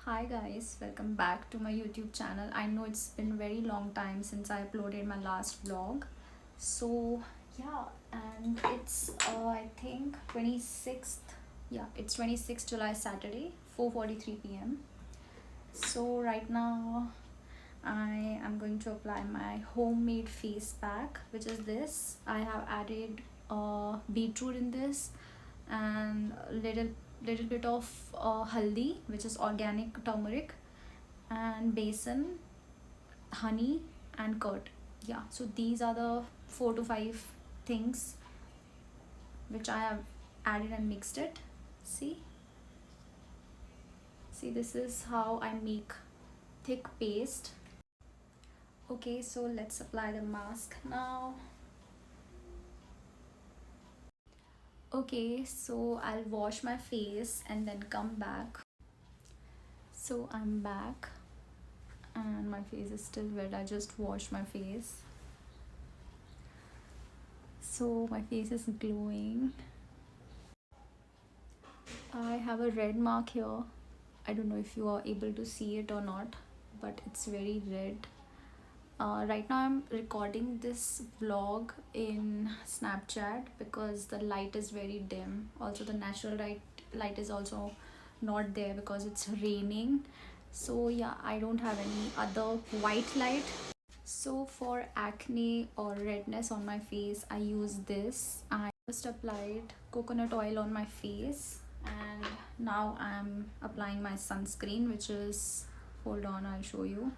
Hi guys, welcome back to my YouTube channel. I know it's been very long time since I uploaded my last vlog. So yeah, and it's I think 26th. Yeah, it's 26th July Saturday, 4:43 p.m. So right now I am going to apply my homemade face pack, which is this. I have added beetroot in this and a little bit of haldi, which is organic turmeric, and besan, honey, and curd. Yeah, so these are the 4 to 5 things which I have added and mixed it. See, see, this is how I make thick paste. Okay, so let's apply the mask now. Okay, so I'll wash my face and then come back. So I'm back and my face is still wet. I just washed my face. So my face is glowing. I have a red mark here. I don't know if you are able to see it or not, but it's very red. Right now I'm recording this vlog in Snapchat because the light is very dim. Also the natural light is also not there because it's raining. So yeah, I don't have any other white light. So for acne or redness on my face, I use this. I just applied coconut oil on my face and now I'm applying my sunscreen, which is, hold on, I'll show you,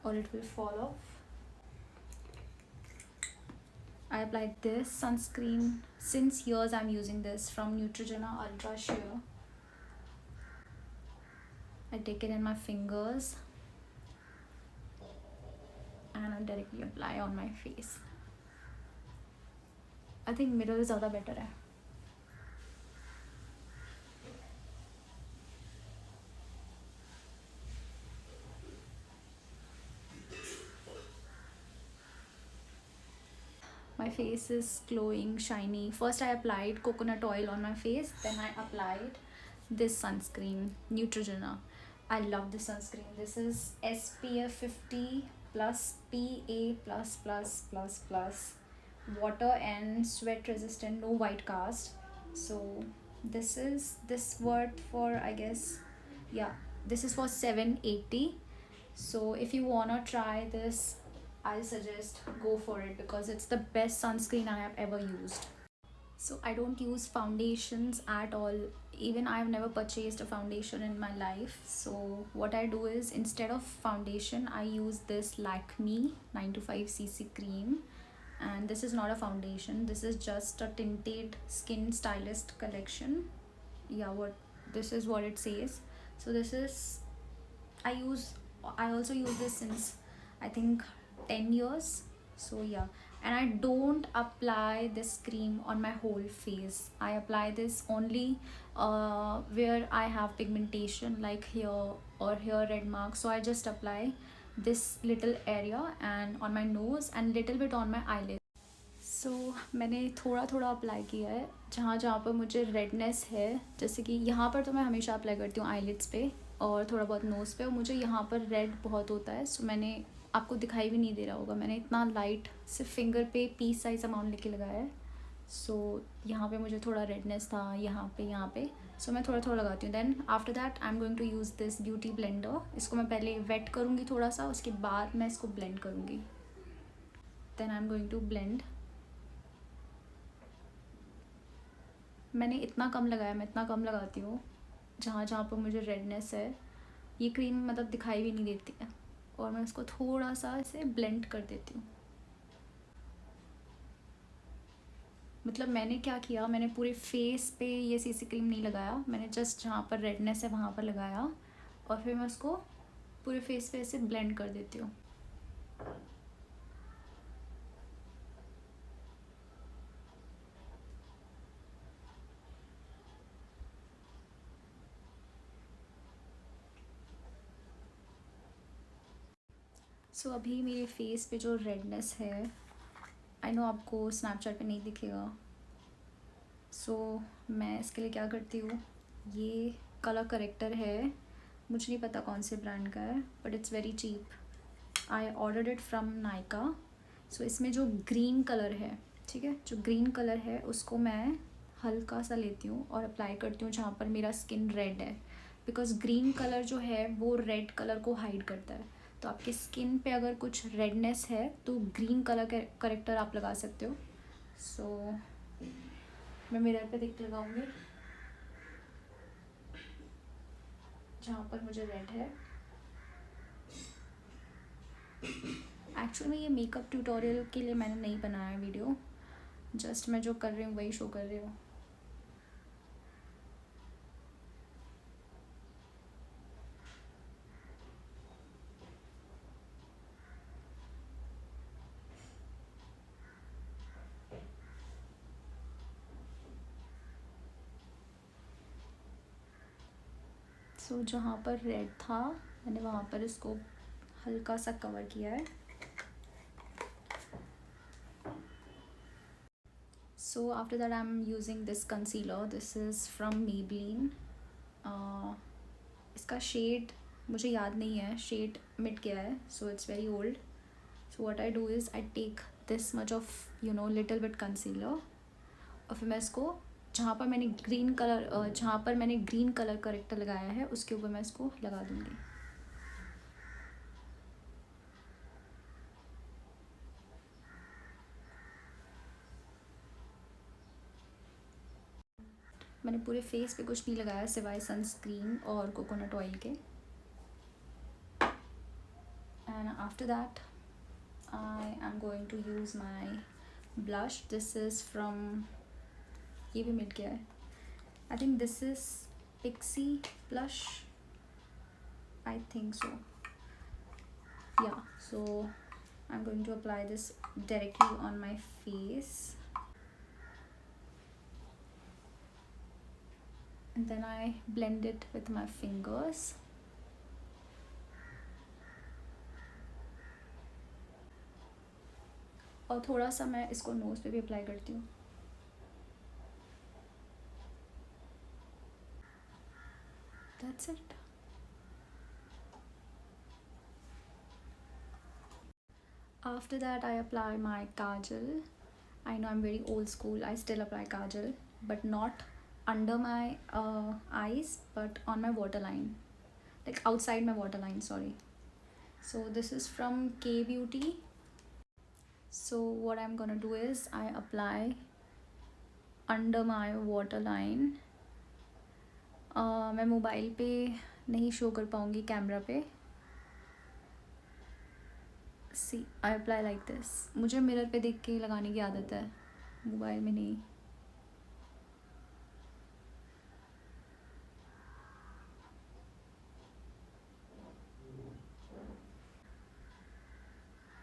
or it will fall off. I applied this sunscreen. Since years I'm using this from Neutrogena Ultra Sheer. I take it in my fingers and I directly apply on my face. I think mirror ज़्यादा better है. My face is glowing, shiny. First I applied coconut oil on my face, then I applied this sunscreen, Neutrogena. I love this sunscreen. This is SPF 50 plus PA plus plus plus plus, water and sweat resistant, no white cast. So this worth for, I guess, yeah, this is for 780. So if you wanna try this, I suggest go for it because it's the best sunscreen I have ever used. So I don't use foundations at all. Even I have never purchased a foundation in my life. So what I do is, instead of foundation, I use this Lakme 925cc cream. And this is not a foundation, this is just a tinted skin stylist collection. Yeah, what this is what it says. So this is, I also use this since I think 10 years. So yeah, and I don't apply this cream on my whole face. I apply this only where I have pigmentation, like here or here red marks. So I just apply this little area and on my nose and little bit on my eyelid. सो मैंने थोड़ा थोड़ा apply किया है जहाँ जहाँ पर मुझे redness है. जैसे कि यहाँ पर तो मैं हमेशा अप्लाई करती हूँ आईलिड्स पे और थोड़ा बहुत नोज़ पे, और मुझे यहाँ पर रेड बहुत होता है. सो मैंने, आपको दिखाई भी नहीं दे रहा होगा, मैंने इतना लाइट सिर्फ फिंगर पे पीस साइज अमाउंट लेके लगाया है. सो यहाँ पे मुझे थोड़ा रेडनेस था यहाँ पे. सो मैं थोड़ा थोड़ा लगाती हूँ. Then after that I am going to use this beauty blender. इसको मैं पहले वेट करूँगी थोड़ा सा, उसके बाद मैं इसको ब्लेंड करूँगी. Then I am going to blend. मैंने इतना कम लगाया, मैं इतना कम लगाती हूँ जहाँ जहाँ पर मुझे रेडनेस है. ये क्रीम मतलब दिखाई भी नहीं देती है, और मैं इसको थोड़ा सा ऐसे ब्लेंड कर देती हूँ. मतलब मैंने क्या किया, मैंने पूरे फेस पे ये सीसी क्रीम नहीं लगाया, मैंने जस्ट जहाँ पर रेडनेस है वहाँ पर लगाया और फिर मैं उसको पूरे फेस पे ऐसे ब्लेंड कर देती हूँ. सो अभी मेरे फेस पे जो रेडनेस है, आई नो आपको स्नैपचैट पे नहीं दिखेगा. सो मैं इसके लिए क्या करती हूँ, ये कलर करेक्टर है, मुझे नहीं पता कौन से ब्रांड का है, but it's very cheap. I ordered it from Nykaa. So इसमें जो ग्रीन कलर है, ठीक है, जो ग्रीन कलर है उसको मैं हल्का सा लेती हूँ और अप्लाई करती हूँ जहाँ पर मेरा स्किन रेड है, बिकॉज ग्रीन कलर जो है वो रेड कलर को हाइड करता है। तो आपके स्किन पे अगर कुछ रेडनेस है तो ग्रीन कलर करेक्टर आप लगा सकते हो। सो मैं मिरर पे देख के लगाऊंगी जहाँ पर मुझे रेड है। एक्चुअली में ये मेकअप ट्यूटोरियल के लिए मैंने नहीं बनाया वीडियो, जस्ट मैं जो कर रही हूँ वही शो कर रही हूँ। सो जहाँ पर रेड था मैंने वहाँ पर इसको हल्का सा कवर किया है। So after that I am using this concealer, this is from Maybelline. इसका शेड मुझे याद नहीं है, शेड मिट गया है, so it's very old. So what I do is I take this much of little bit concealer, और फिर मैं इसको जहाँ पर मैंने ग्रीन कलर करेक्टर लगाया है उसके ऊपर मैं इसको लगा दूँगी। मैंने पूरे फेस पे कुछ नहीं लगाया सिवाय सनस्क्रीन और कोकोनट ऑयल के। And after that I am going to use my blush. This is from, ये भी मिल गया है, I think this is pixie blush, I think so, yeah. So I am going to apply this directly on my face, and then I blend it with my fingers. और थोड़ा सा मैं इसको नोज़ पे भी अप्लाई करती हूँ। That's it. After that I apply my kajal. I know I'm very old school, I still apply kajal, but not under my eyes, but on my waterline, like outside my waterline, sorry. So this is from K Beauty. So what I'm gonna do is I apply under my waterline. मैं mobile पे नहीं show कर पाऊँगी camera पे। सी I apply like this. मुझे mirror पे देख के लगाने की आदत है, मोबाइल में नहीं।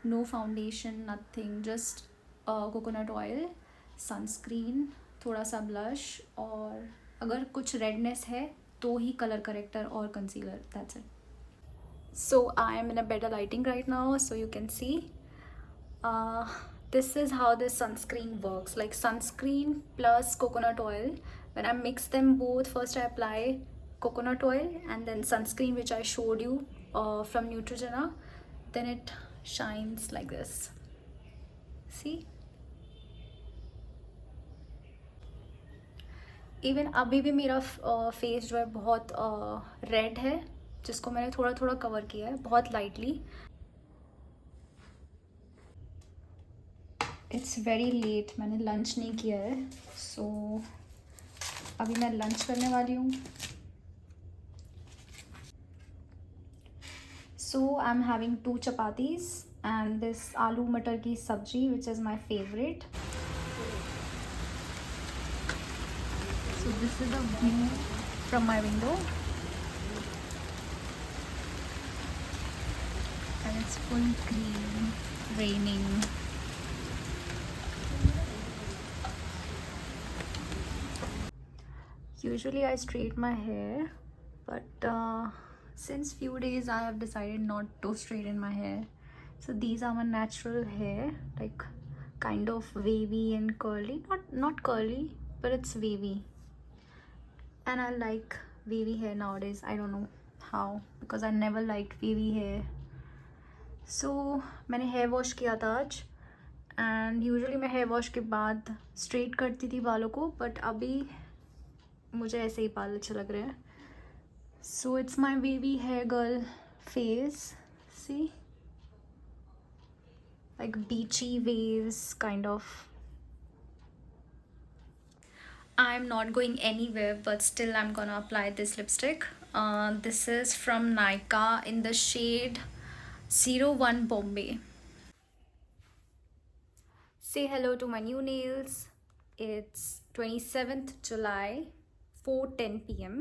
No foundation, nothing, just coconut oil, sunscreen, थोड़ा सा ब्लश, और अगर कुछ रेडनेस है तो ही कलर करेक्टर और concealer, that's it. So I am in a better lighting right now, so you can see. This is how this sunscreen works, like sunscreen plus coconut oil. When I mix them both, first I apply coconut oil and then sunscreen, which I showed you from Neutrogena. Then it shines like this. See? Even अभी भी मेरा face जो है बहुत red है, जिसको मैंने थोड़ा थोड़ा कवर किया है बहुत लाइटली। इट्स वेरी लेट, मैंने लंच नहीं किया है, सो अभी मैं लंच करने वाली हूँ। So I am having 2 chapatis and this aloo matar की sabzi, which is my favourite. So this is the view from my window, and it's full green, raining. Usually I straighten my hair, but since few days I have decided not to straighten my hair. So these are my natural hair, like kind of wavy and curly, not curly, but it's wavy. And I like wavy hair nowadays. I don't know how, because I never liked wavy hair. So मैंने hair wash किया था आज, and usually मैं hair wash के बाद straight करती थी बालों को, बट अभी मुझे ऐसे ही बाल अच्छे लग रहे हैं. So it's my wavy hair girl face. See, like beachy waves kind of. I'm not going anywhere, but still I'm gonna apply this lipstick. This is from Nykaa in the shade 01 Bombay. Say hello to my new nails. It's 27th July, 4:10 p.m.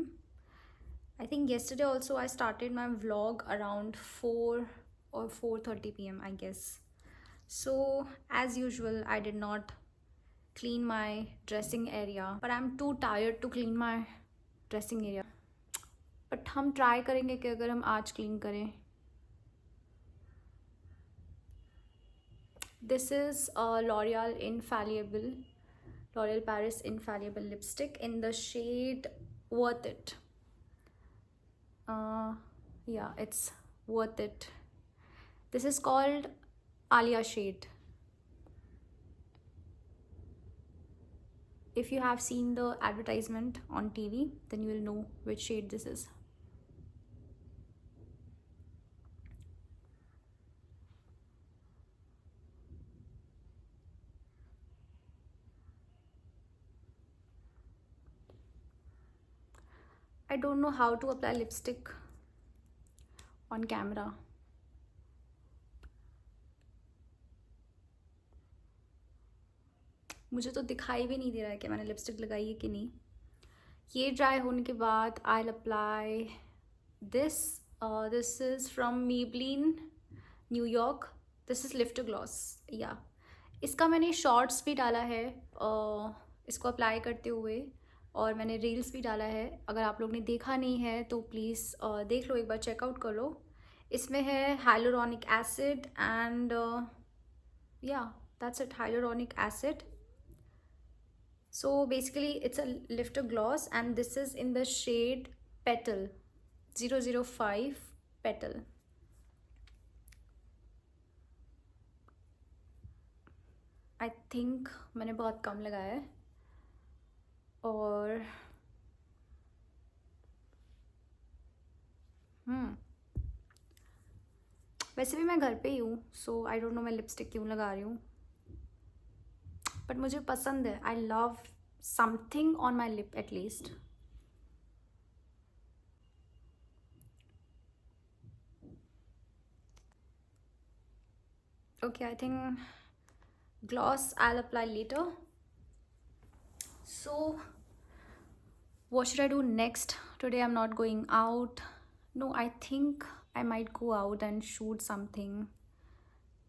I think yesterday also I started my vlog around 4 or 4:30 p.m. I guess. So as usual, I did not clean my dressing area, but I'm too tired to clean my dressing area. But हम try करेंगे कि अगर हम आज clean करें. This is L'Oreal Paris Infallible lipstick in the shade Worth It. Yeah, it's Worth It. This is called Alia shade. If you have seen the advertisement on TV, then you will know which shade this is. I don't know how to apply lipstick on camera. मुझे तो दिखाई भी नहीं दे रहा है कि मैंने lipstick लगाई है कि नहीं. ये ड्राई होने के बाद I'll apply this. This is from Maybelline New York. This is Lifter Gloss. Yeah. इसका मैंने शॉर्ट्स भी डाला है इसको अप्लाई करते हुए, और मैंने रील्स भी डाला है. अगर आप लोग ने देखा नहीं है तो प्लीज़ देख लो, एक बार चेकआउट कर लो. इसमें है hyaluronic acid and yeah, that's it, hyaluronic acid. So basically it's a lifter gloss, and this is in the shade Petal 005 Petal. I think मैंने बहुत कम लगाया है, और वैसे भी मैं घर पे ही हूँ, सो आई डोंट नो मैं लिपस्टिक क्यों लगा रही हूँ, बट मुझे पसंद है. I love something on my lip at least. Okay, I think gloss I'll apply later. So what should I do next? Today I'm not going out. No, I think I might go out and shoot something.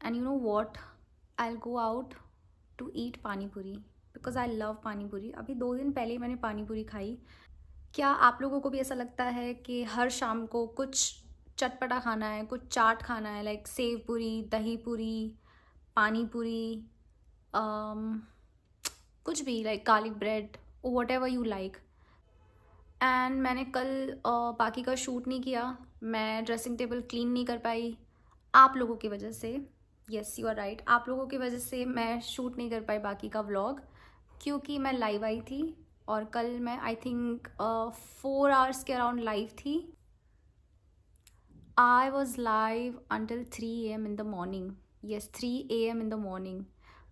And you know what? I'll go out to eat pani puri because I love pani puri. अभी 2 दिन पहले ही मैंने पानी पूरी खाई. क्या आप लोगों को भी ऐसा लगता है कि हर शाम को कुछ चटपटा खाना है, कुछ चाट खाना है, लाइक सेव पूरी, दही पूरी, पानी पूरी, कुछ भी, like garlic bread, what ever you like. And मैंने कल बाकी का शूट नहीं किया. मैं ड्रेसिंग टेबल क्लीन नहीं कर पाई आप लोगों की वजह से. येस, यू आर राइट, आप लोगों की वजह से मैं शूट नहीं कर पाई बाकी का व्लॉग, क्योंकि मैं लाइव आई थी. और कल मैं आई थिंक 4 आवर्स के अराउंड लाइव थी. I was live until 3 AM in the morning. Yes, 3 AM in the morning.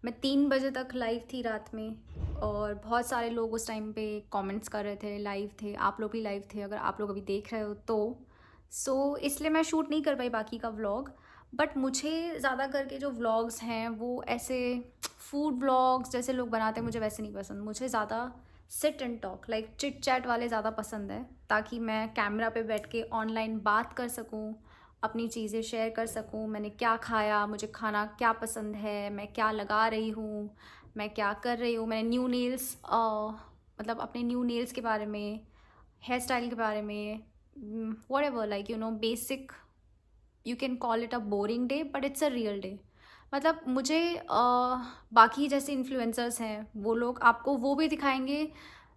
मैं 3 बजे तक लाइव थी रात में, और बहुत सारे लोग उस टाइम पे कमेंट्स कर रहे थे, लाइव थे. आप लोग भी लाइव थे अगर आप लोग अभी देख रहे हो तो. सो इसलिए मैं शूट नहीं कर पाई बाकी का व्लॉग. बट मुझे ज़्यादा करके जो व्लॉग्स हैं वो ऐसे फूड व्लॉग्स जैसे लोग बनाते हैं, मुझे वैसे नहीं पसंद. मुझे ज़्यादा sit and talk, like chit chat वाले ज़्यादा पसंद है, ताकि मैं कैमरा पे बैठ के ऑनलाइन बात कर सकूं, अपनी चीज़ें शेयर कर सकूं. मैंने क्या खाया, मुझे खाना क्या पसंद है, मैं क्या लगा रही हूँ, मैं क्या कर रही हूँ. मैंने न्यू नेल्स, मतलब अपने न्यू नेल्स के बारे में, हेयर स्टाइल के बारे में, whatever, like you know, basic, you can call it a boring day but it's a real day. मतलब मुझे बाकी जैसे इन्फ्लुएंसर्स हैं वो लोग आपको वो भी दिखाएंगे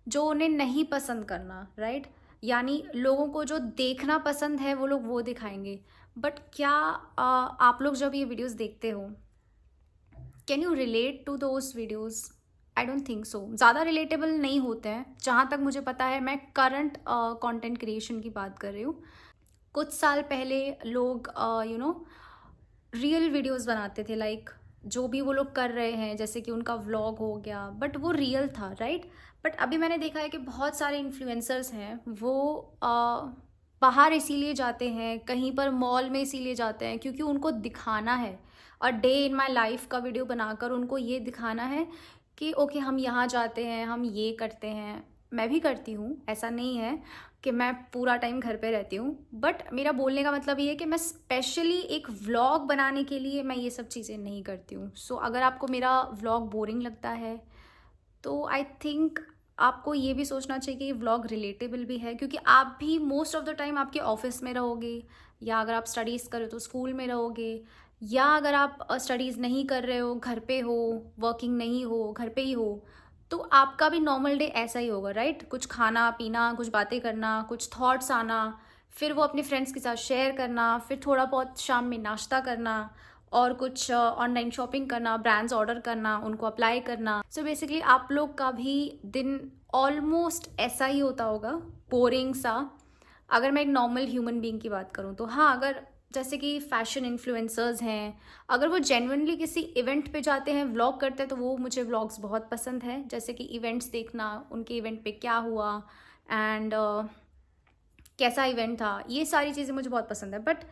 जो उन्हें नहीं पसंद करना, राइट. यानी लोगों को जो देखना पसंद है वो लोग वो दिखाएंगे। बट क्या आप लोग जब ये वीडियोस देखते हो, can you relate to those videos? I don't think so, ज़्यादा रिलेटेबल नहीं होते हैं जहाँ तक मुझे पता है। मैं करंट कंटेंट क्रिएशन की बात कर रही हूँ। कुछ साल पहले लोग रियल वीडियोस बनाते थे, लाइक जो भी वो लोग कर रहे हैं, जैसे कि उनका व्लॉग हो गया, बट वो रियल था, राइट? बट अभी मैंने देखा है कि बहुत सारे इन्फ्लुएंसर्स हैं, वो बाहर इसीलिए जाते हैं, कहीं पर मॉल में इसीलिए जाते हैं क्योंकि उनको दिखाना है। और डे इन माई लाइफ का वीडियो बनाकर उनको ये दिखाना है कि ओके हम यहाँ जाते हैं, हम ये करते हैं। मैं भी करती हूँ, ऐसा नहीं है कि मैं पूरा टाइम घर पे रहती हूँ, बट मेरा बोलने का मतलब ये है कि मैं स्पेशली एक व्लॉग बनाने के लिए मैं ये सब चीज़ें नहीं करती हूँ। सो अगर आपको मेरा व्लॉग बोरिंग लगता है तो आई थिंक आपको ये भी सोचना चाहिए कि ये व्लॉग रिलेटेबल भी है, क्योंकि आप भी मोस्ट ऑफ द टाइम आपके ऑफिस में रहोगे, या अगर आप स्टडीज़ कर रहे हो तो स्कूल में रहोगे, या अगर आप स्टडीज़ नहीं कर रहे हो, घर पे हो, वर्किंग नहीं हो, घर पे ही हो, तो आपका भी नॉर्मल डे ऐसा ही होगा, राइट? कुछ खाना पीना, कुछ बातें करना, कुछ थॉट्स आना, फिर वो अपने फ्रेंड्स के साथ शेयर करना, फिर थोड़ा बहुत शाम में नाश्ता करना, और कुछ ऑनलाइन शॉपिंग करना, ब्रांड्स ऑर्डर करना, उनको अप्लाई करना। सो बेसिकली आप लोग का भी दिन ऑलमोस्ट ऐसा ही होता होगा, बोरिंग सा। अगर मैं एक नॉर्मल ह्यूमन बीइंग की बात करूँ तो हाँ, अगर जैसे कि फैशन इन्फ्लुएंसर्स हैं, अगर वो जेन्युइनली किसी इवेंट पे जाते हैं, व्लॉग करते हैं, तो वो मुझे व्लॉग्स बहुत पसंद है। जैसे कि इवेंट्स देखना, उनके इवेंट पे क्या हुआ एंड कैसा इवेंट था, ये सारी चीज़ें मुझे बहुत पसंद है। बट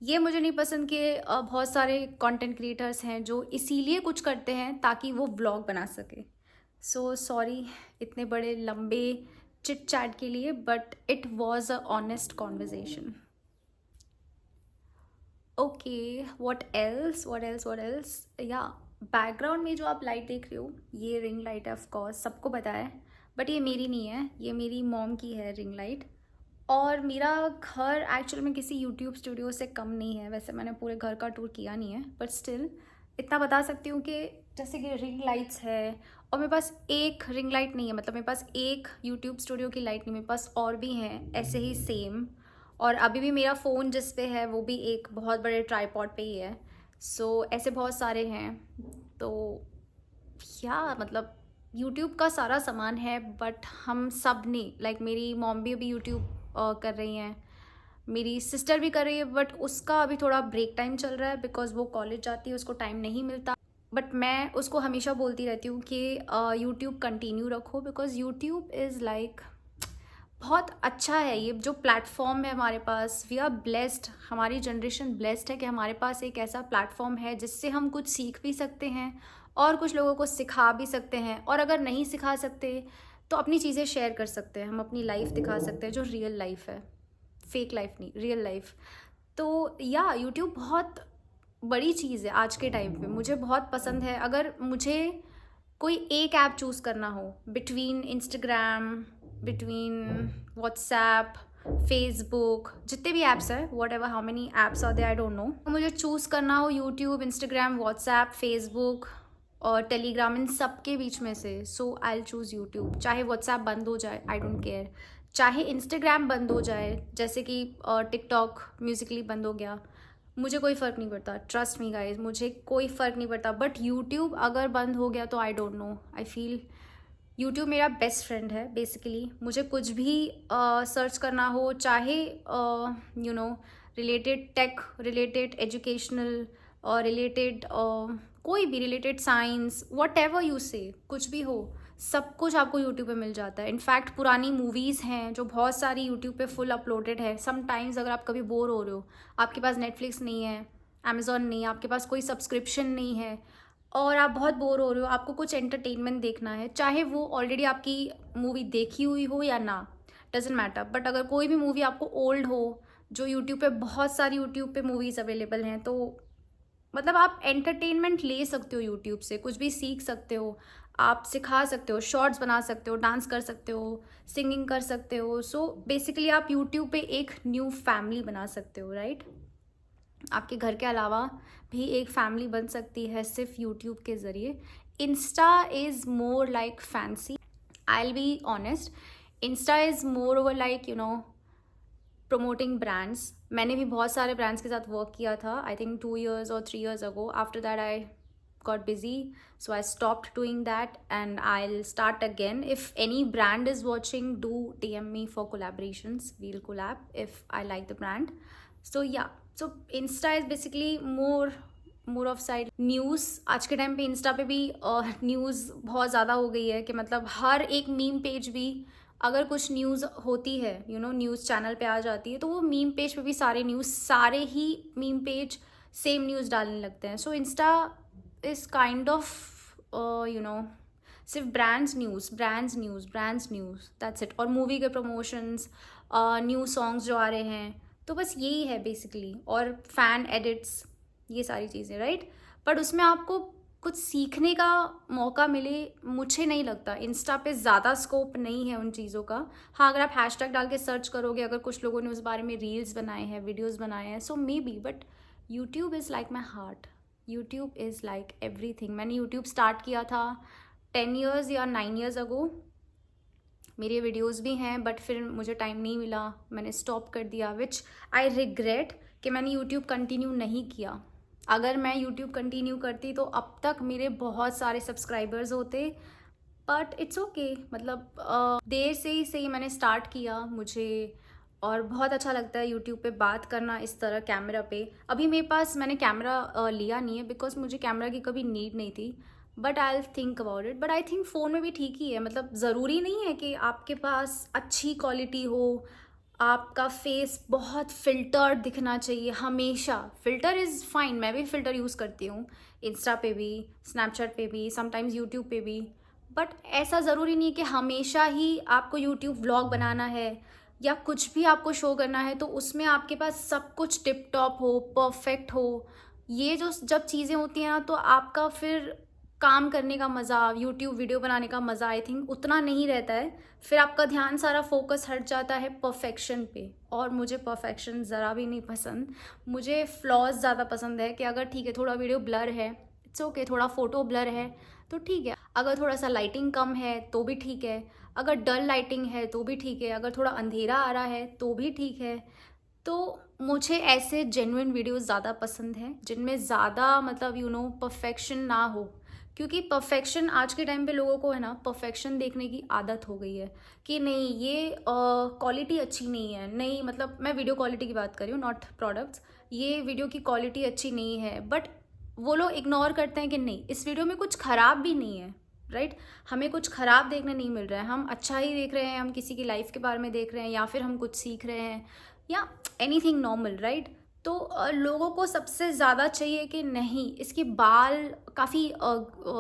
ये मुझे नहीं पसंद कि बहुत सारे कंटेंट क्रिएटर्स हैं जो इसीलिए कुछ करते हैं ताकि वो व्लॉग बना सके। सो सॉरी इतने बड़े लंबे चिट चैट के लिए, but it was a honest conversation. Okay, what else या बैकग्राउंड में जो आप लाइट देख रहे हो, ये रिंग लाइट है, ऑफ कोर्स सबको पता है, बट ये मेरी नहीं है, ये मेरी मॉम की है रिंग लाइट। और मेरा घर एक्चुअल में किसी यूट्यूब स्टूडियो से कम नहीं है। वैसे मैंने पूरे घर का टूर किया नहीं है, बट स्टिल इतना बता सकती हूँ कि जैसे कि रिंग लाइट्स है, और मेरे पास एक रिंग लाइट नहीं है, मतलब मेरे पास एक यूट्यूब स्टूडियो की लाइट नहीं, मेरे पास और भी हैं ऐसे ही सेम। और अभी भी मेरा फ़ोन जिस पे है वो भी एक बहुत बड़े ट्राईपॉड पे ही है। सो ऐसे बहुत सारे हैं। तो क्या मतलब यूट्यूब का सारा सामान है, बट हम सब ने, लाइक मेरी मॉम भी अभी यूट्यूब कर रही हैं, मेरी सिस्टर भी कर रही है, बट उसका अभी थोड़ा ब्रेक टाइम चल रहा है बिकॉज वो कॉलेज जाती है, उसको टाइम नहीं मिलता। बट मैं उसको हमेशा बोलती रहती हूँ कि यूट्यूब कंटिन्यू रखो, बिकॉज यूट्यूब इज़ लाइक बहुत अच्छा है। ये जो प्लेटफॉर्म है हमारे पास, वी आर ब्लेस्ड, हमारी जनरेशन ब्लेस्ड है कि हमारे पास एक ऐसा प्लेटफॉर्म है जिससे हम कुछ सीख भी सकते हैं और कुछ लोगों को सिखा भी सकते हैं। और अगर नहीं सिखा सकते तो अपनी चीज़ें शेयर कर सकते हैं, हम अपनी लाइफ दिखा सकते हैं जो रियल लाइफ है, फेक लाइफ नहीं, रियल लाइफ। तो या यूट्यूब बहुत बड़ी चीज़ है आज के टाइम पे, मुझे बहुत पसंद है। अगर मुझे कोई एक ऐप चूज़ करना हो between Instagram, between WhatsApp, Facebook, जितने भी ऐप्स हैं, whatever how many apps are they I don't know, मुझे चूज़ करना हो यूट्यूब, इंस्टाग्राम, व्हाट्सएप, फेसबुक और टेलीग्राम, इन सब के बीच में से, so I will choose YouTube. चाहे व्हाट्सएप बंद हो जाए, आई डोंट केयर, चाहे इंस्टाग्राम बंद हो जाए, जैसे कि टिकटॉक म्यूजिकली बंद हो गया, मुझे कोई फ़र्क नहीं पड़ता, ट्रस्ट मी गाइज, मुझे कोई फ़र्क नहीं पड़ता। बट यूट्यूब अगर बंद हो गया तो आई don't no, I feel YouTube मेरा बेस्ट फ्रेंड है बेसिकली। मुझे कुछ भी सर्च करना हो, चाहे रिलेटेड टेक, रिलेटेड एजुकेशनल और रिलेटेड कोई भी related science, what ever you से, कुछ भी हो, सब कुछ आपको यूट्यूब पे मिल जाता है। इनफैक्ट पुरानी मूवीज़ हैं जो बहुत सारी यूट्यूब पे फुल अपलोडेड है। समटाइम्स अगर आप कभी बोर हो रहे हो, आपके पास नेटफ्लिक्स नहीं है, अमेज़ॉन नहीं है, आपके पास कोई सब्सक्रिप्शन नहीं है, और आप बहुत बोर हो रहे हो, आपको कुछ एंटरटेनमेंट देखना है, चाहे वो ऑलरेडी आपकी मूवी देखी हुई हो या ना, डजेंट मैटर, बट अगर कोई भी मूवी आपको ओल्ड हो, जो यूट्यूब पे, बहुत सारी यूट्यूब पे मूवीज़ अवेलेबल हैं, तो मतलब आप एंटरटेनमेंट ले सकते हो यूट्यूब से, कुछ भी सीख सकते हो, आप सिखा सकते हो, शॉर्ट्स बना सकते हो, डांस कर सकते हो, सिंगिंग कर सकते हो। सो बेसिकली आप यूट्यूब पे एक न्यू फैमिली बना सकते हो, राइट? आपके घर के अलावा भी एक फैमिली बन सकती है सिर्फ यूट्यूब के ज़रिए। Insta is more like fancy, I will be honest, Insta is more over like promoting brands. मैंने भी बहुत सारे ब्रांड्स के साथ वर्क किया था, I think 2 years or 3 years ago. After that I got busy, so I stopped doing that, and I'll start again. If any brand is watching, do DM me for collaborations. We'll collab if I like the brand. So yeah, so Insta is basically more of side news. आज के time पे Insta पे भी news बहुत ज़्यादा हो गई है कि मतलब हर एक मीम पेज भी अगर कुछ न्यूज़ होती है न्यूज़ चैनल पे आ जाती है, तो वो मीम पेज पे भी सारे ही मीम पेज सेम न्यूज़ डालने लगते हैं. सो इंस्टा इज़ काइंड ऑफ सिर्फ ब्रांड्स न्यूज़ दैट्स इट. और मूवी के प्रमोशंस, न्यू सॉन्ग्स जो आ रहे हैं, तो बस यही है बेसिकली. और फैन एडिट्स, ये सारी चीज़ें, राइट. बट उसमें आपको कुछ सीखने का मौका मिले, मुझे नहीं लगता. इंस्टा पे ज़्यादा स्कोप नहीं है उन चीज़ों का. हाँ, अगर आप हैशटैग डाल के सर्च करोगे, अगर कुछ लोगों ने उस बारे में रील्स बनाए हैं, वीडियोस बनाए हैं, so maybe. But YouTube is like my heart. YouTube is like everything. मैंने यूट्यूब स्टार्ट किया था 10 years या 9 years अगो. मेरे वीडियोस भी हैं, बट फिर मुझे टाइम नहीं मिला, मैंने स्टॉप कर दिया, विच आई रिग्रेट कि मैंने यूट्यूब कंटिन्यू नहीं किया. अगर मैं यूट्यूब कंटिन्यू करती तो अब तक मेरे बहुत सारे सब्सक्राइबर्स होते. बट इट्स ओके, मतलब देर से ही सही मैंने स्टार्ट किया मुझे. और बहुत अच्छा लगता है यूट्यूब पे बात करना इस तरह कैमरा पे. अभी मेरे पास, मैंने कैमरा लिया नहीं है बिकॉज मुझे कैमरा की कभी नीड नहीं थी. But I think about it. But I think phone में भी ठीक ही है. मतलब ज़रूरी नहीं है कि आपके पास अच्छी क्वालिटी हो, आपका फेस बहुत फ़िल्टर्ड दिखना चाहिए हमेशा. फ़िल्टर इज़ फाइन, मैं भी फ़िल्टर यूज़ करती हूँ, इंस्टा पे भी, स्नैपचैट पे भी, समटाइम्स यूट्यूब पे भी. बट ऐसा ज़रूरी नहीं है कि हमेशा ही आपको यूट्यूब व्लॉग बनाना है या कुछ भी आपको शो करना है तो उसमें आपके पास सब कुछ टिप टॉप हो, परफेक्ट हो. ये जो जब चीज़ें होती हैं ना, तो आपका फिर काम करने का मज़ा, यूट्यूब वीडियो बनाने का मज़ा आई थिंक उतना नहीं रहता है. फिर आपका ध्यान सारा फोकस हट जाता है परफेक्शन पे. और मुझे परफेक्शन ज़रा भी नहीं पसंद. मुझे फ्लॉज ज़्यादा पसंद है कि अगर ठीक है थोड़ा वीडियो ब्लर है, इट्स ओके, थोड़ा फ़ोटो ब्लर है तो ठीक है. अगर थोड़ा सा लाइटिंग कम है तो भी ठीक है. अगर डल लाइटिंग है तो भी ठीक है. अगर थोड़ा अंधेरा आ रहा है तो भी ठीक है. तो मुझे ऐसे जेन्युइन वीडियोस ज़्यादा पसंद हैं जिनमें ज़्यादा मतलब परफेक्शन ना हो. क्योंकि परफेक्शन आज के टाइम पे लोगों को है ना, परफेक्शन देखने की आदत हो गई है कि नहीं ये क्वालिटी अच्छी नहीं है. नहीं, मतलब मैं वीडियो क्वालिटी की बात कर रही हूँ, नॉट प्रोडक्ट्स. ये वीडियो की क्वालिटी अच्छी नहीं है, बट वो लोग इग्नोर करते हैं कि नहीं, इस वीडियो में कुछ ख़राब भी नहीं है, राइट. हमें कुछ ख़राब देखने नहीं मिल रहा है, हम अच्छा ही देख रहे हैं, हम किसी की लाइफ के बारे में देख रहे हैं, या फिर हम कुछ सीख रहे हैं, या एनीथिंग नॉर्मल, राइट. तो लोगों को सबसे ज़्यादा चाहिए कि नहीं, इसके बाल काफ़ी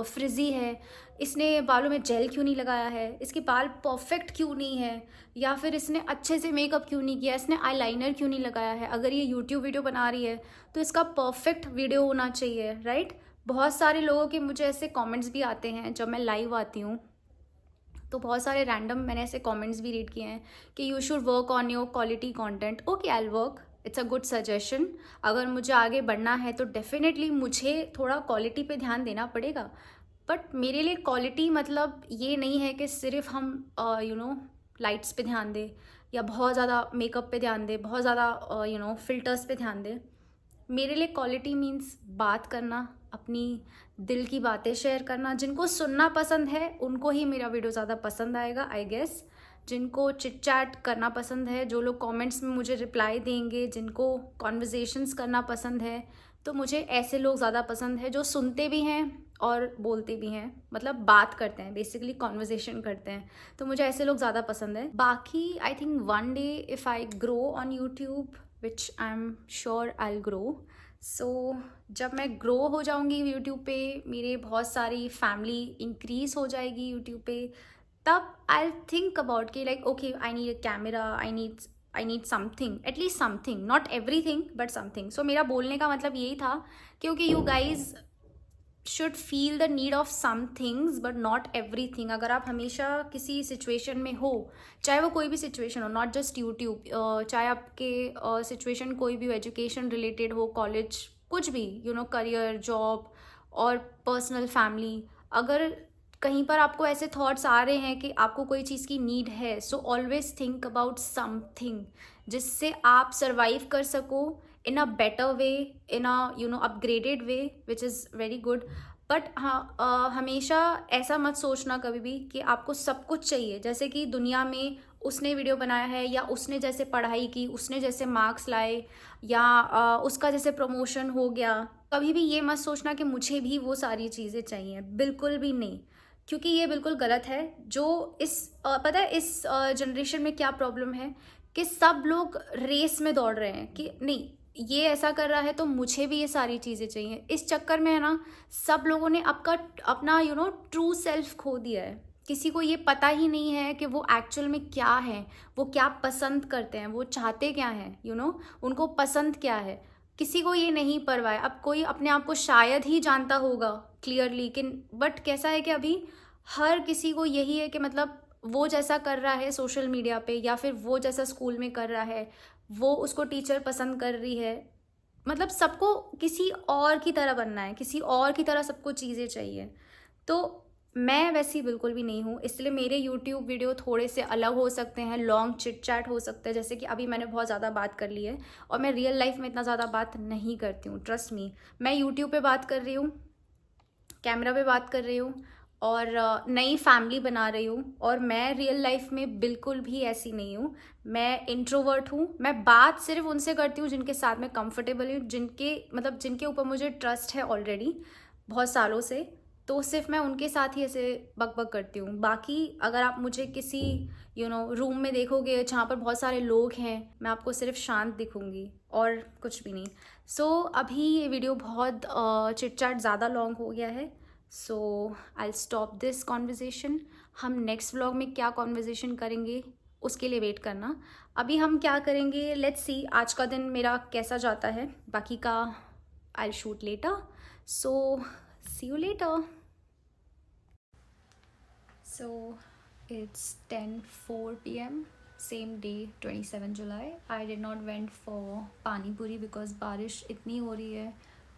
फ्रिजी है, इसने बालों में जेल क्यों नहीं लगाया है, इसके बाल परफेक्ट क्यों नहीं है, या फिर इसने अच्छे से मेकअप क्यों नहीं किया, इसने आईलाइनर क्यों नहीं लगाया है. अगर ये यूट्यूब वीडियो बना रही है तो इसका परफेक्ट वीडियो होना चाहिए, राइट. बहुत सारे लोगों के मुझे ऐसे कमेंट्स भी आते हैं जब मैं लाइव आती हूँ, तो बहुत सारे रैंडम मैंने ऐसे कमेंट्स भी रीड किए हैं कि you should work on your quality content. Okay, I will work. It's a good suggestion. अगर मुझे आगे बढ़ना है तो डेफिनेटली मुझे थोड़ा क्वालिटी पे ध्यान देना पड़ेगा. बट मेरे लिए क्वालिटी मतलब ये नहीं है कि सिर्फ हम लाइट्स पे ध्यान दें या बहुत ज़्यादा मेकअप पे ध्यान दें, बहुत ज़्यादा फिल्टर्स पे ध्यान दें. मेरे लिए क्वालिटी मीन्स बात करना, अपनी दिल की बातें शेयर करना. जिनको सुनना पसंद है उनको ही मेरा वीडियो ज़्यादा पसंद आएगा, आई गेस. जिनको चिट चैट करना पसंद है, जो लोग कमेंट्स में मुझे रिप्लाई देंगे, जिनको कॉन्वर्जेशंस करना पसंद है, तो मुझे ऐसे लोग ज़्यादा पसंद है जो सुनते भी हैं और बोलते भी हैं, मतलब बात करते हैं, बेसिकली कॉन्वर्जेशन करते हैं. तो मुझे ऐसे लोग ज़्यादा पसंद है. बाकी I think one day if I grow on YouTube, which I am sure I will grow. So जब मैं ग्रो हो जाऊंगी यूट्यूब पे, मेरे बहुत सारी फैमिली इंक्रीज हो जाएगी यूट्यूब पे, तब आई थिंक अबाउट कि like okay, I need a camera, I need something, at least something, not everything but something. So मेरा बोलने का मतलब यही था, क्योंकि you guys should feel the need of some things but not everything. अगर आप हमेशा किसी सिचुएशन में हो, चाहे वो कोई भी सिचुएशन हो, नॉट जस्ट यूट्यूब, चाहे आपके सिचुएशन कोई भी हो, एजुकेशन रिलेटेड हो, कॉलेज, कुछ भी, करियर, जॉब और पर्सनल फैमिली, अगर कहीं पर आपको ऐसे थॉट्स आ रहे हैं कि आपको कोई चीज़ की नीड है, so always think about something जिससे आप सर्वाइव कर सको in a better way, in a upgraded way, which is very good. But हाँ, हमेशा ऐसा मत सोचना कभी भी कि आपको सब कुछ चाहिए, जैसे कि दुनिया में उसने वीडियो बनाया है, या उसने जैसे पढ़ाई की, उसने जैसे मार्क्स लाए, या उसका जैसे प्रमोशन हो गया। कभी भी ये मत सोचना कि मुझे भी वो सारी चीज़ें चाहिए, बिल्कुल भी नहीं, क्योंकि ये बिल्कुल गलत है। जो इस पता है इस जनरेशन में क्या प्रॉब्लम है कि सब लोग रेस में दौड़ रहे हैं कि नहीं, ये ऐसा कर रहा है तो मुझे भी ये सारी चीज़ें चाहिए। इस चक्कर में है ना, सब लोगों ने अपना ट्रू सेल्फ खो दिया है। किसी को ये पता ही नहीं है कि वो एक्चुअल में क्या है, वो क्या पसंद करते हैं, वो चाहते क्या हैं, उनको पसंद क्या है। किसी को ये नहीं परवाह है। अब कोई अपने आप को शायद ही जानता होगा क्लियरली, लेकिन बट कैसा है कि अभी हर किसी को यही है कि मतलब वो जैसा कर रहा है सोशल मीडिया पे, या फिर वो जैसा स्कूल में कर रहा है, वो उसको टीचर पसंद कर रही है, मतलब सबको किसी और की तरह बनना है, किसी और की तरह सबको चीज़ें चाहिए। तो मैं वैसी बिल्कुल भी नहीं हूँ, इसलिए मेरे यूट्यूब वीडियो थोड़े से अलग हो सकते हैं, लॉन्ग चिट चैट हो सकते हैं, जैसे कि अभी मैंने बहुत ज़्यादा बात कर ली है, और मैं रियल लाइफ में इतना ज़्यादा बात नहीं करती हूँ, ट्रस्ट मी। मैं यूट्यूब पे बात कर रही हूँ, कैमरा पे बात कर रही हूँ, और नई फैमिली बना रही हूँ, और मैं रियल लाइफ में बिल्कुल भी ऐसी नहीं हूँ। मैं इंट्रोवर्ट हूँ। मैं बात सिर्फ उनसे करती हूँ जिनके साथ मैं कंफर्टेबल हूँ, जिनके ऊपर मुझे ट्रस्ट है ऑलरेडी बहुत सालों से, तो सिर्फ मैं उनके साथ ही ऐसे बक करती हूँ। बाकी अगर आप मुझे किसी रूम में देखोगे जहाँ पर बहुत सारे लोग हैं, मैं आपको सिर्फ शांत दिखूँगी और कुछ भी नहीं। अभी ये वीडियो बहुत चिट चैट ज़्यादा लॉन्ग हो गया है, so I stop this conversation. हम नेक्स्ट व्लॉग में क्या कॉन्वर्जेसन करेंगे उसके लिए वेट करना। अभी हम क्या करेंगे, लेट्स सी आज का दिन मेरा कैसा जाता है, बाकी का I shoot later. So see you later. So it's 10:04 p.m. Same day, 27 July. I did not went for पानी पूरी because बारिश इतनी हो रही है,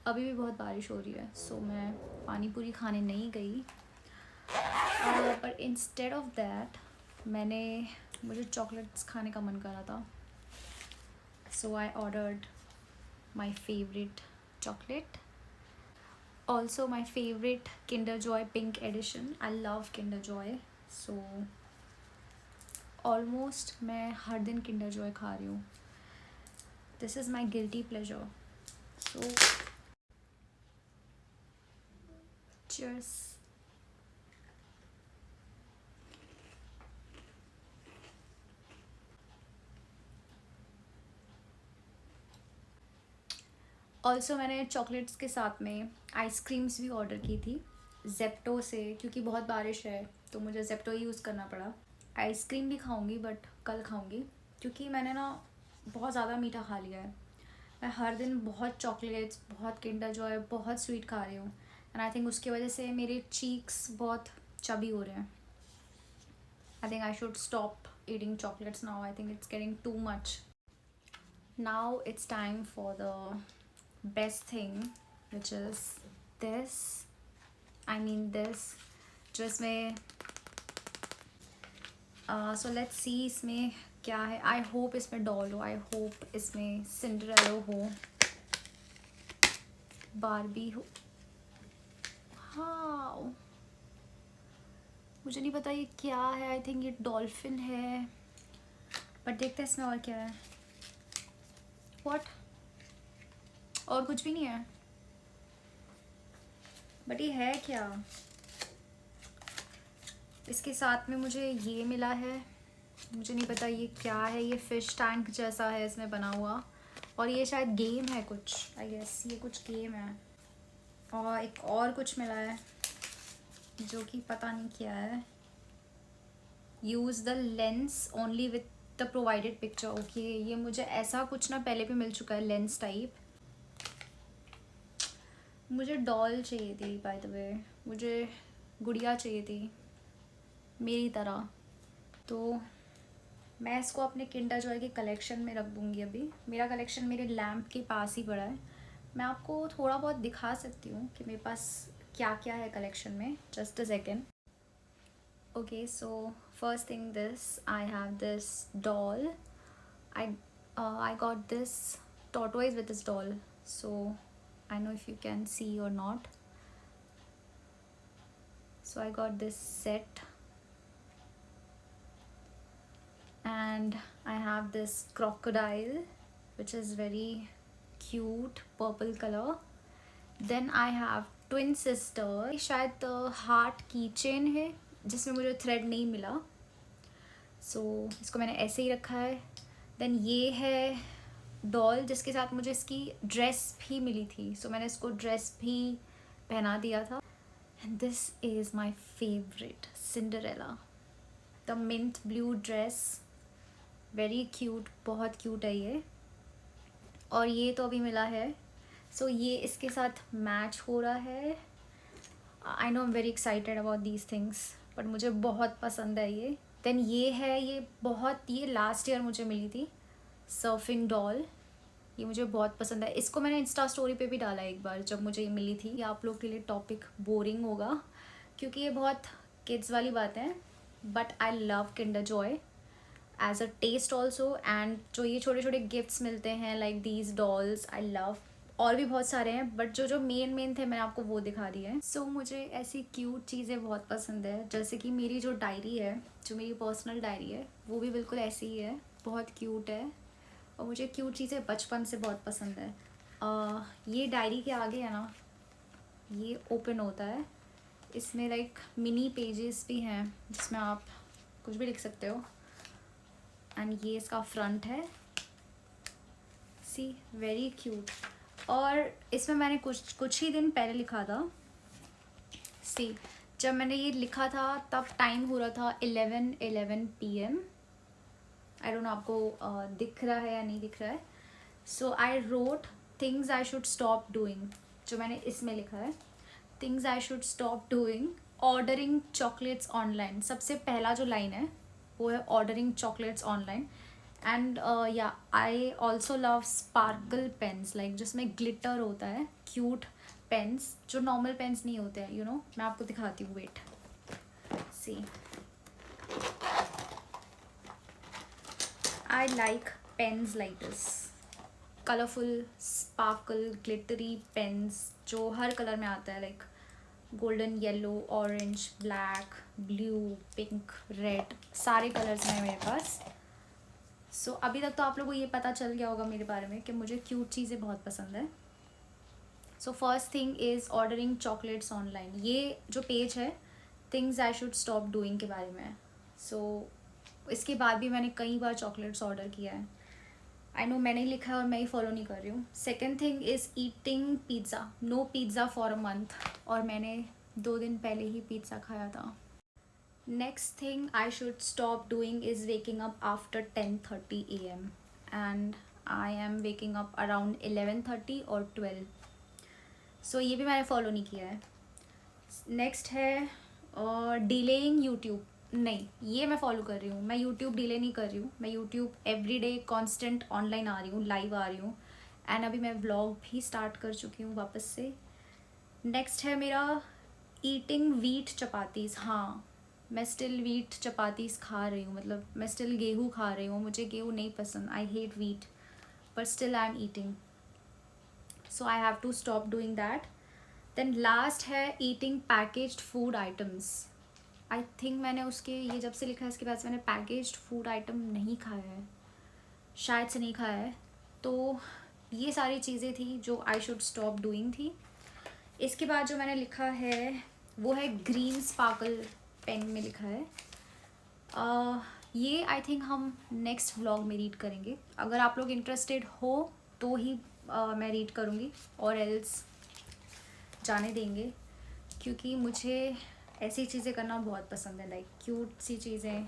अभी भी बहुत बारिश हो रही है, so मैं पानी पूरी खाने नहीं गई। पर इंस्टेड ऑफ दैट मुझे चॉकलेट्स खाने का मन कर रहा था, so I ordered my favorite chocolate. Also my favorite Kinder Joy pink edition. I love Kinder Joy. So almost मैं हर दिन Kinder Joy खा रही हूँ. This is my guilty pleasure. So cheers. Also मैंने चॉकलेट्स के साथ में आइसक्रीम्स भी ऑर्डर की थी जेप्टो से, क्योंकि बहुत बारिश है तो मुझे जेप्टो ही यूज़ करना पड़ा। आइसक्रीम भी खाऊंगी बट कल खाऊंगी, क्योंकि मैंने ना बहुत ज़्यादा मीठा खा लिया है। मैं हर दिन बहुत चॉकलेट्स, बहुत किंडर जॉय, बहुत स्वीट खा रही हूँ, एंड आई थिंक उसकी वजह से मेरे चीक्स बहुत चबी हो रहे हैं। I think I should stop eating chocolates now. I think it's getting too much. Now it's time for the best thing, which is this. this जो इसमें so let's see इसमें क्या है। I hope इसमें doll हो, I hope इसमें Cinderella हो, Barbie हो। हाँ, मुझे नहीं पता ये क्या है, आई थिंक ये डॉल्फिन है, बट देखते हैं इसमें और क्या है। What? और कुछ भी नहीं है, बट ये है क्या। इसके साथ में मुझे ये मिला है, मुझे नहीं पता ये क्या है। ये फिश टैंक जैसा है इसमें बना हुआ, और ये शायद गेम है कुछ, आई गेस ये कुछ गेम है। और एक और कुछ मिला है जो कि पता नहीं क्या है। Use the lens only with the provided picture. Okay, ये मुझे ऐसा कुछ ना पहले भी मिल चुका है, लेंस टाइप। मुझे डॉल चाहिए थी, बाय द वे मुझे गुड़िया चाहिए थी मेरी तरह, तो मैं इसको अपने किंडर जॉय के कलेक्शन में रख दूँगी। अभी मेरा कलेक्शन मेरे लैम्प के पास ही पड़ा है, मैं आपको थोड़ा बहुत दिखा सकती हूँ कि मेरे पास क्या क्या है कलेक्शन में। Just a second. Okay, so first thing, this I have this doll. I I got this tortoise with this doll. So I know if you can see or not. So I got this set, and I have this crocodile which is very cute purple color. Then I have twin sister, शायद heart की chain है जिसमें मुझे thread नहीं मिला, सो इसको मैंने ऐसे ही रखा है. देन ये है डॉल जिसके साथ मुझे इसकी ड्रेस भी मिली थी, सो मैंने इसको ड्रेस भी पहना दिया था. And this is my favourite Cinderella, the mint blue dress, very cute, बहुत क्यूट है ये. और ये तो अभी मिला है, सो ये इसके साथ मैच हो रहा है. I know, I am very excited about these things, but मुझे बहुत पसंद है ये. देन ये है, ये लास्ट ईयर मुझे मिली थी, सर्फिंग डॉल. ये मुझे बहुत पसंद है. इसको मैंने इंस्टा स्टोरी पे भी डाला एक बार जब मुझे ये मिली थी. ये आप लोग के लिए टॉपिक बोरिंग होगा क्योंकि ये बहुत किड्स वाली बात है, but I love Kinder Joy as a taste also. And जो ये छोटे छोटे गिफ्ट्स मिलते हैं like these dolls, I love. और भी बहुत सारे हैं, बट जो जो मेन थे मैंने आपको वो दिखा दिए हैं. सो मुझे ऐसी क्यूट चीज़ें बहुत पसंद है, जैसे कि मेरी जो डायरी है, जो मेरी पर्सनल डायरी है, वो भी बिल्कुल ऐसी ही है, बहुत क्यूट है. और मुझे क्यूट चीज़ें बचपन से बहुत पसंद है. ये डायरी के आगे है ना, ये ओपन होता है, इसमें लाइक मिनी पेजेस भी हैं जिसमें आप कुछ भी लिख सकते हो. एंड ये इसका फ्रंट है, सी, वेरी क्यूट. और इसमें मैंने कुछ ही दिन पहले लिखा था. सी, जब मैंने ये लिखा था तब टाइम हो रहा था 11 PM. आई डोंट नो आपको दिख रहा है या नहीं दिख रहा है. So I wrote things I should stop doing, जो मैंने इसमें लिखा है, things I should stop doing, ordering chocolates online. सबसे पहला जो लाइन है वो है ordering chocolates online. And yeah I also love sparkle pens, like जिसमें ग्लिटर होता है, क्यूट पेन्स जो नॉर्मल पेन्स नहीं होते हैं, यू नो. मैं आपको दिखाती हूँ, wait, see. I like pens like this, colorful, sparkle, glittery pens जो हर कलर में आता है, like golden, yellow, orange, black, blue, pink, red, सारे कलर्स हैं मेरे पास. सो अभी तक तो आप लोगों को ये पता चल गया होगा मेरे बारे में कि मुझे क्यूट चीज़ें बहुत पसंद है. So first thing is ordering chocolates online. ये जो पेज है things I should stop doing के बारे में है. सो इसके बाद भी मैंने कई बार चॉकलेट्स ऑर्डर किया है. आई नो मैंने ही लिखा है और मैं ही फॉलो नहीं कर रही हूँ. Second thing is eating pizza, no pizza for a month, और मैंने 2 दिन पहले ही पिज़्ज़ा खाया था. Next thing I should stop doing is waking up after 10:30 AM, and I am waking up around 11:30 और 12. सो ये भी मैंने फॉलो नहीं किया है. नेक्स्ट है डिलेइंग यूट्यूब. नहीं, ये मैं फॉलो कर रही हूँ. मैं यूट्यूब डिले नहीं कर रही हूँ. मैं यूट्यूब एवरीडे कांस्टेंट ऑनलाइन आ रही हूँ, लाइव आ रही हूँ. एंड अभी मैं व्लॉग भी स्टार्ट कर चुकी हूँ वापस से. नेक्स्ट है मेरा ईटिंग वीट चपातीस. हाँ, मैं स्टिल वीट चपातीस खा रही हूँ, मतलब मैं स्टिल गेहूँ खा रही हूँ. मुझे गेहूँ नहीं पसंद, I hate wheat, but still I am eating. So I have to stop doing that. Then last है eating packaged food items. I think मैंने उसके, ये जब से लिखा है इसके बाद से मैंने पैकेज्ड फूड आइटम नहीं खाया है, शायद से नहीं खाया है. तो ये सारी चीज़ें थी जो आई शुड स्टॉप डूइंग थी. इसके बाद जो मैंने लिखा है वो है ग्रीन स्पार्कल पेन में लिखा है. ये आई थिंक हम नेक्स्ट व्लॉग में रीड करेंगे. अगर आप लोग इंटरेस्टेड हो तो ही मैं रीड करूँगी, और एल्स जाने देंगे, क्योंकि मुझे ऐसी चीज़ें करना बहुत पसंद है, लाइक क्यूट सी चीज़ें.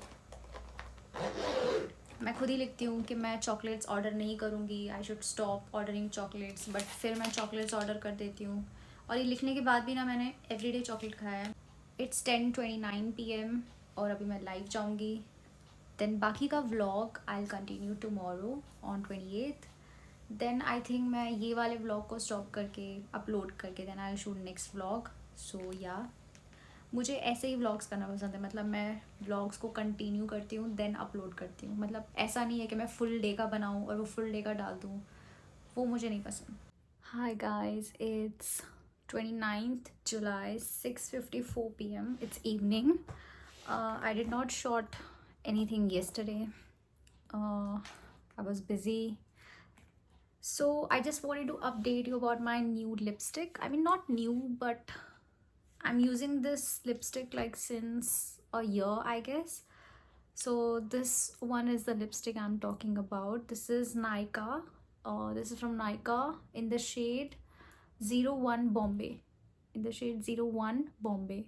मैं खुद ही लिखती हूँ कि मैं चॉकलेट्स ऑर्डर नहीं करूँगी, आई should stop ordering chocolates, but फिर मैं चॉकलेट्स ऑर्डर कर देती हूँ. और ये लिखने के बाद भी ना मैंने एवरीडे चॉकलेट खाया है. इट्स 10:29 PM और अभी मैं लाइव जाऊँगी. देन बाकी का vlog I will continue tomorrow on 28th. Then I think मैं ये वाले व्लॉग को स्टॉप करके अपलोड करके then I will shoot next vlog. So yeah, मुझे ऐसे ही व्लॉग्स करना पसंद है, मतलब मैं व्लॉग्स को कंटिन्यू करती हूँ देन अपलोड करती हूँ, मतलब ऐसा नहीं है कि मैं फुल डे का बनाऊँ और वो फुल डे का डाल दूँ, वो मुझे नहीं पसंद. Hi guys, it's 29th July, 6:54 p.m. It's evening. I did not shot anything yesterday. I was busy. So I just wanted to update you about my nude lipstick. I mean, not new, but I'm using this lipstick like since a year, I guess. So this one is the lipstick I'm talking about. This is Nykaa. This is from Nykaa in the shade 01 Bombay. In the shade 01 Bombay.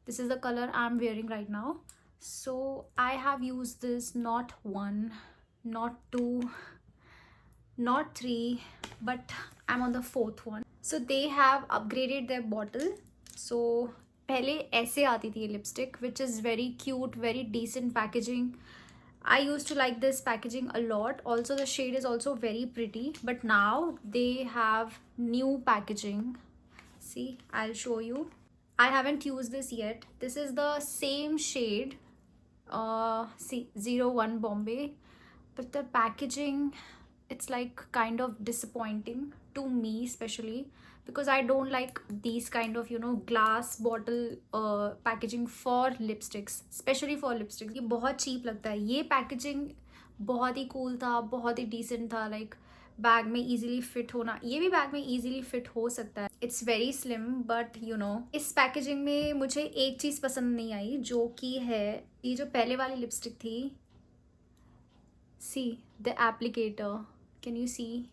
This is the color I'm wearing right now. So I have used this not one, not two, not three, but I'm on the fourth one. So they have upgraded their bottle. So पहले ऐसे आती थी ये lipstick, which is very cute, very decent packaging. I used to like this packaging a lot. Also the shade is also very pretty, but now they have new packaging. See, I'll show you. I haven't used this yet. This is the same shade, see, 01 Bombay, but the packaging, it's like kind of disappointing to me, especially because I don't like these kind of, you know, glass bottle packaging for lipsticks, especially for lipsticks. ये बहुत cheap लगता है. ये packaging बहुत ही cool था, बहुत ही decent था, like bag में easily fit होना, ये भी बैग में easily fit हो सकता है. It's very slim, but you know, इस पैकेजिंग में मुझे एक चीज़ पसंद नहीं आई, जो कि है ये जो पहले वाली लिपस्टिक थी. See the applicator, can you see?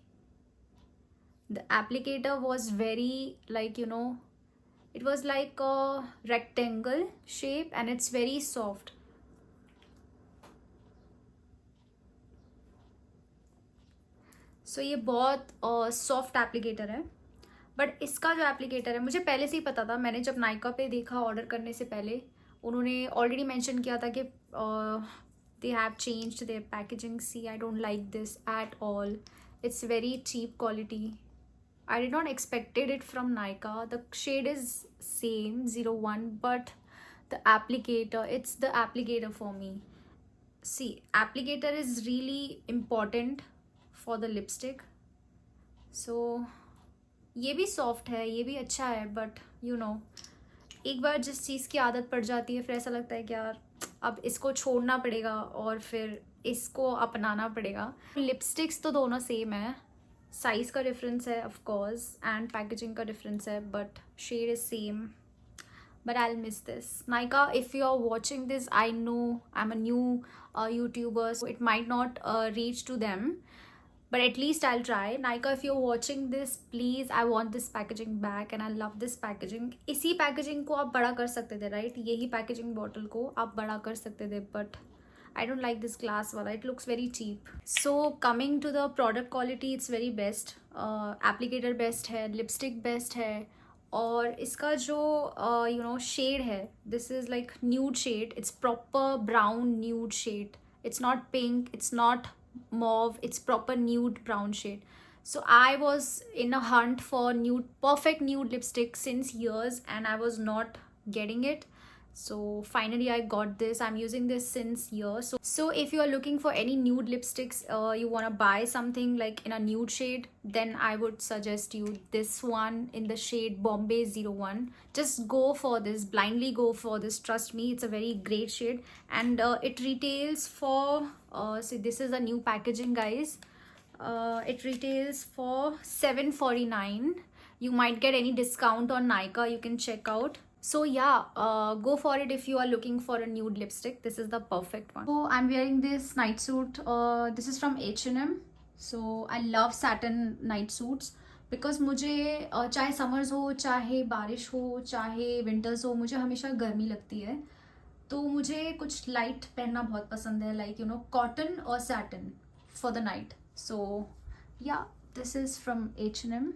The applicator was very, like, you know, it was like a rectangle shape and it's very soft. So ये बहुत सॉफ्ट एप्लीकेटर है, बट इसका जो एप्लीकेटर है मुझे पहले से ही पता था. मैंने जब नायका पे देखा ऑर्डर करने से पहले, उन्होंने ऑलरेडी मेंशन किया था कि they have changed their packaging. See, I don't like this at all. It's very cheap quality. I did not expected it from Nykaa. The shade is same 01, but the applicator, it's the applicator for me. See, applicator is really important for the lipstick. So ये भी soft है, ये भी अच्छा है, but you know, एक बार जिस चीज़ की आदत पड़ जाती है फिर ऐसा लगता है कि यार अब इसको छोड़ना पड़ेगा और फिर इसको अपनाना पड़ेगा. लिपस्टिक्स तो दोनों सेम है, साइज़ का डिफरेंस है ऑफ कोर्स एंड पैकेजिंग का डिफरेंस है, but shade is same. But I'll miss this. Nykaa, if you're watching this, I know I'm a new YouTuber, so it might not reach to them, but at least I'll try. Nykaa, if you're watching this, please, I want this packaging back and I love this packaging. इसी packaging को आप बड़ा कर सकते थे, right? यही packaging bottle को आप बड़ा कर सकते थे, but I don't like this glass wala. It looks very cheap. So coming to the product quality, it's very best. Applicator best है, lipstick best है, और इसका जो you know shade है, this is like nude shade. It's proper brown nude shade. It's not pink, it's not mauve, it's proper nude brown shade. So I was in a hunt for nude, perfect nude lipstick since years, and I was not getting it. So finally I got this. I'm using this since years. So if you are looking for any nude lipsticks, you want to buy something like in a nude shade, then I would suggest you this one in the shade Bombay 01. Just go for this, blindly go for this, trust me, it's a very great shade. And it retails for see, this is a new packaging, guys. It retails for $7.49. You might get any discount on Nykaa, you can check out. So yeah, go for it if you are looking for a nude lipstick. This is the perfect one. So I'm wearing this night suit. This is from H&M. So I love satin night suits because मुझे चाहे summers हो, चाहे बारिश हो, चाहे winters हो, मुझे हमेशा गर्मी लगती है. तो मुझे कुछ लाइट पहनना बहुत पसंद है, like you know, cotton or satin for the night. So yeah, this is from H&M.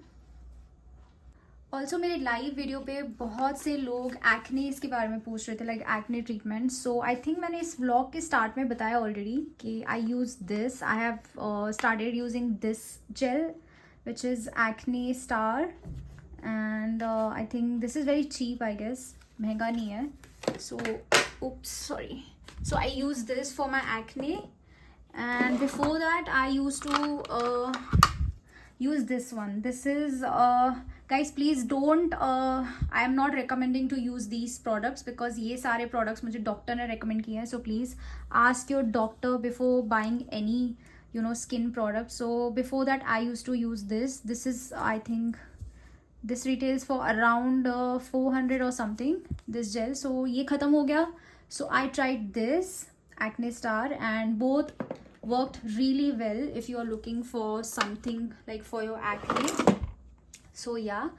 Also मेरे लाइव वीडियो पे बहुत से लोग एक्ने इसके बारे में पूछ रहे थे, like acne treatment. So I think मैंने इस व्लॉग के स्टार्ट में बताया ऑलरेडी कि I use this. I have started using this gel which is acne star, and I think this is very cheap, I guess. महंगा नहीं है. So oops, sorry. So I use this for my acne, and before that I used to use this one. This is guys, please don't I am not recommending to use these products because ये सारे products मुझे doctor ने recommend किए हैं. So please ask your doctor before buying any skin product. So before that I used to use this. This is, I think this retails for around 400 or something, this gel. So ये ख़त्म हो गया. So I tried this Acne Star, and both worked really well if you are looking for something like for your acne. So yeah.